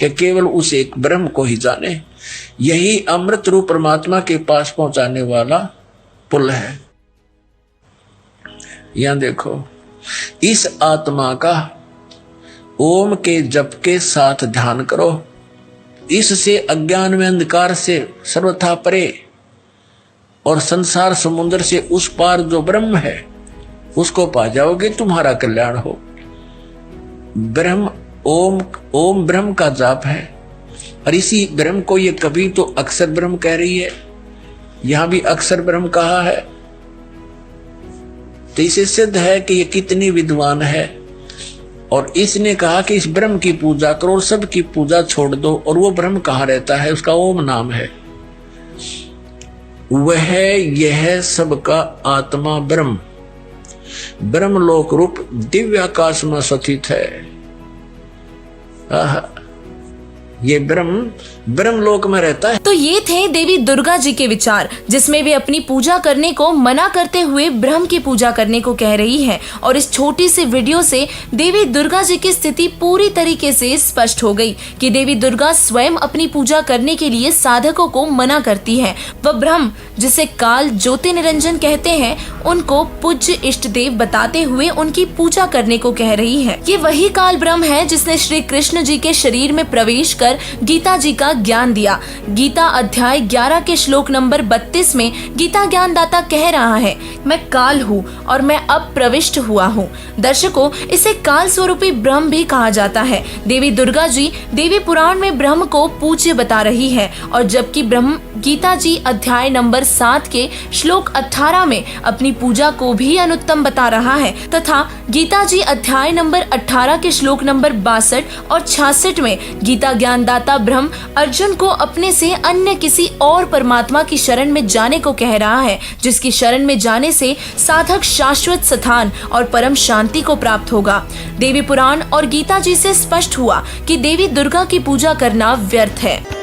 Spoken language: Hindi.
कि केवल उस एक ब्रह्म को ही जाने। यही अमृत रूप परमात्मा के पास पहुंचाने वाला पुल है। यहां देखो, इस आत्मा का ओम के जप के साथ ध्यान करो। इससे अज्ञान में अंधकार से सर्वथा परे और संसार समुद्र से उस पार जो ब्रह्म है उसको पा जाओगे, तुम्हारा कल्याण हो। ब्रह्म ओम ब्रह्म का जाप है, और इसी ब्रह्म को ये कभी तो अक्षर ब्रह्म कह रही है, यहां भी अक्षर ब्रह्म कहा है। तो इसे सिद्ध है कि ये कितनी विद्वान है। और इसने कहा कि इस ब्रह्म की पूजा करो और सबकी पूजा छोड़ दो। और वो ब्रह्म कहाँ रहता है? उसका ओम नाम है। वह यह सबका आत्मा ब्रह्म ब्रह्मलोक रूप दिव्य आकाश में स्थित है। ये ब्रह्मलोक में रहता है। तो ये थे देवी दुर्गा जी के विचार, जिसमें वे अपनी पूजा करने को मना करते हुए ब्रह्म की पूजा करने को कह रही है। और इस छोटी सी वीडियो से देवी दुर्गा जी की स्थिति पूरी तरीके से स्पष्ट हो गई कि देवी दुर्गा स्वयं अपनी पूजा करने के लिए साधकों को मना करती है। वह ब्रह्म, जिसे काल ज्योति निरंजन कहते हैं, उनको पूज्य इष्ट देव बताते हुए उनकी पूजा करने को कह रही है। ये वही काल ब्रह्म है जिसने श्री कृष्ण जी के शरीर में प्रवेश कर गीता जी का ज्ञान दिया। गीता अध्याय 11 के श्लोक नंबर 32 में गीता ज्ञानदाता कह रहा है, मैं काल हूँ और मैं अब प्रविष्ट हुआ हूँ। दर्शकों, इसे काल स्वरूपी ब्रह्म भी कहा जाता है। देवी दुर्गा जी देवी पुराण में ब्रह्म को पूज्य बता रही है, और जबकि ब्रह्म गीता जी अध्याय नंबर 7 के श्लोक 18 में अपनी पूजा को भी अनुत्तम बता रहा है, तथा गीता जी अध्याय नंबर 18 के श्लोक नंबर 62 और 66 में गीता ज्ञानदाता ब्रह्म अर्जुन को अपने से अन्य किसी और परमात्मा की शरण में जाने को कह रहा है, जिसकी शरण में जाने से साधक शाश्वत स्थान और परम शांति को प्राप्त होगा। देवी पुराण और गीता जी से स्पष्ट हुआ कि देवी दुर्गा की पूजा करना व्यर्थ है।